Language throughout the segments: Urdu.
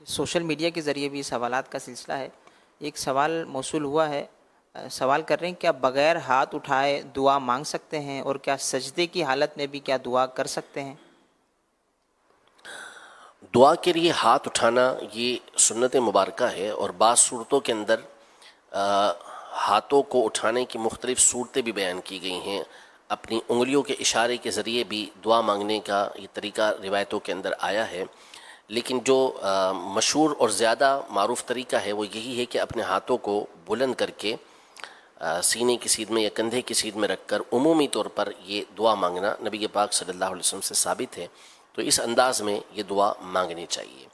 سوشل میڈیا کے ذریعے بھی سوالات کا سلسلہ ہے. ایک سوال موصول ہوا ہے. سوال کر رہے ہیں کیا بغیر ہاتھ اٹھائے دعا مانگ سکتے ہیں، اور کیا سجدے کی حالت میں بھی کیا دعا کر سکتے ہیں؟ دعا کے لیے ہاتھ اٹھانا یہ سنت مبارکہ ہے، اور بعض صورتوں کے اندر ہاتھوں کو اٹھانے کی مختلف صورتیں بھی بیان کی گئی ہیں. اپنی انگلیوں کے اشارے کے ذریعے بھی دعا مانگنے کا یہ طریقہ روایتوں کے اندر آیا ہے، لیکن جو مشہور اور زیادہ معروف طریقہ ہے وہ یہی ہے کہ اپنے ہاتھوں کو بلند کر کے سینے کی سیدھ میں یا کندھے کی سیدھ میں رکھ کر عمومی طور پر یہ دعا مانگنا نبی پاک صلی اللہ علیہ وسلم سے ثابت ہے. تو اس انداز میں یہ دعا مانگنی چاہیے.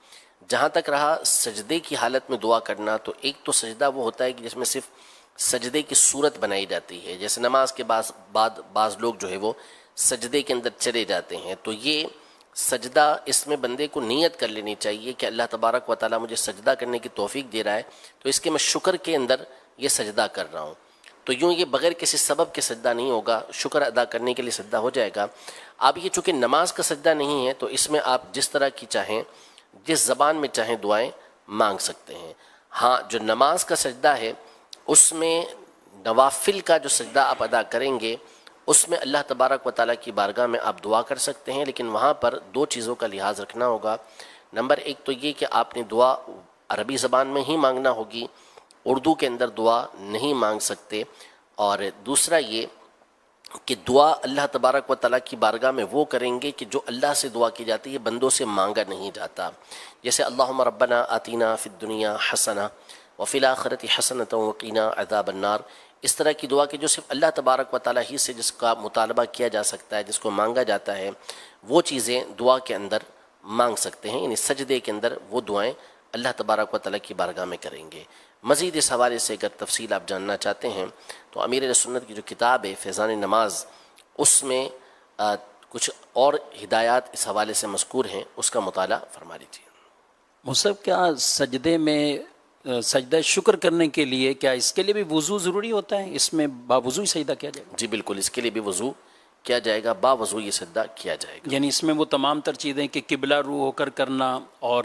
جہاں تک رہا سجدے کی حالت میں دعا کرنا، تو ایک تو سجدہ وہ ہوتا ہے کہ جس میں صرف سجدے کی صورت بنائی جاتی ہے، جیسے نماز کے بعد بعض لوگ جو ہے وہ سجدے کے اندر چلے جاتے ہیں. تو یہ سجدہ، اس میں بندے کو نیت کر لینی چاہیے کہ اللہ تبارک و تعالیٰ مجھے سجدہ کرنے کی توفیق دے رہا ہے، تو اس کے میں شکر کے اندر یہ سجدہ کر رہا ہوں. تو یوں یہ بغیر کسی سبب کے سجدہ نہیں ہوگا، شکر ادا کرنے کے لیے سجدہ ہو جائے گا. اب یہ چونکہ نماز کا سجدہ نہیں ہے، تو اس میں آپ جس طرح کی چاہیں، جس زبان میں چاہیں دعائیں مانگ سکتے ہیں. ہاں، جو نماز کا سجدہ ہے اس میں نوافل کا جو سجدہ آپ ادا کریں گے، اس میں اللہ تبارک و تعالیٰ کی بارگاہ میں آپ دعا کر سکتے ہیں، لیکن وہاں پر دو چیزوں کا لحاظ رکھنا ہوگا. نمبر ایک تو یہ کہ آپ نے دعا عربی زبان میں ہی مانگنا ہوگی، اردو کے اندر دعا نہیں مانگ سکتے. اور دوسرا یہ کہ دعا اللہ تبارک و تعالیٰ کی بارگاہ میں وہ کریں گے کہ جو اللہ سے دعا کی جاتی ہے، بندوں سے مانگا نہیں جاتا. جیسے اللہم ربنا آتینا فی الدنیا حسنہ وفی الآخرۃ حسنۃ وقینا عذاب النار. اس طرح کی دعا کہ جو صرف اللہ تبارک و تعالیٰ ہی سے جس کا مطالبہ کیا جا سکتا ہے، جس کو مانگا جاتا ہے، وہ چیزیں دعا کے اندر مانگ سکتے ہیں. یعنی سجدے کے اندر وہ دعائیں اللہ تبارک و تعالیٰ کی بارگاہ میں کریں گے. مزید اس حوالے سے اگر تفصیل آپ جاننا چاہتے ہیں تو امیر سنت کی جو کتاب ہے فیضان نماز، اس میں کچھ اور ہدایات اس حوالے سے مذکور ہیں، اس کا مطالعہ فرما لیجیے. مصعب، کیا سجدے میں سجدہ شکر کرنے کے لیے کیا اس کے لیے بھی وضو ضروری ہوتا ہے؟ اس میں باوضو ہی سجدہ کیا جائے گا؟ جی بالکل، اس کے لیے بھی وضو کیا جائے گا، باوضو یہ سجدہ کیا جائے گا. یعنی اس میں وہ تمام تر چیزیں کہ قبلہ رو ہو کر کرنا اور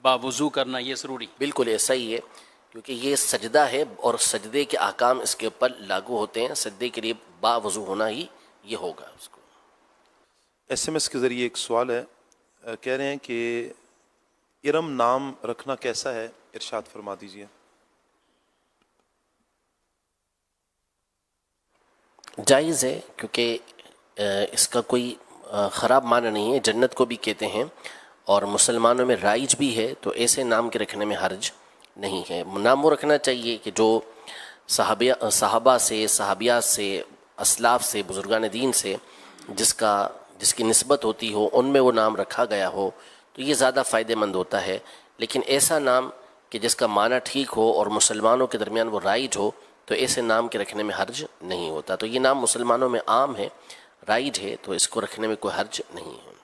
باوضو کرنا یہ ضروری؟ بالکل ایسا ہی ہے، کیونکہ یہ سجدہ ہے اور سجدے کے احکام اس کے اوپر لاگو ہوتے ہیں. سجدے کے لیے باوضو ہونا ہی یہ ہوگا. اس کو ایس ایم ایس کے ذریعے ایک سوال ہے، کہہ رہے ہیں کہ ارم نام رکھنا کیسا ہے، ارشاد فرما دیجیے. جائز ہے، کیونکہ اس کا کوئی خراب معنی نہیں ہے. جنت کو بھی کہتے ہیں اور مسلمانوں میں رائج بھی ہے، تو ایسے نام کے رکھنے میں حرج نہیں ہے. نام وہ رکھنا چاہیے کہ جو صحابہ سے، صحابیات سے، اسلاف سے، بزرگان دین سے جس کی نسبت ہوتی ہو، ان میں وہ نام رکھا گیا ہو، تو یہ زیادہ فائدہ مند ہوتا ہے. لیکن ایسا نام کہ جس کا معنی ٹھیک ہو اور مسلمانوں کے درمیان وہ رائج ہو، تو ایسے نام کے رکھنے میں حرج نہیں ہوتا. تو یہ نام مسلمانوں میں عام ہے، رائج ہے، تو اس کو رکھنے میں کوئی حرج نہیں ہے.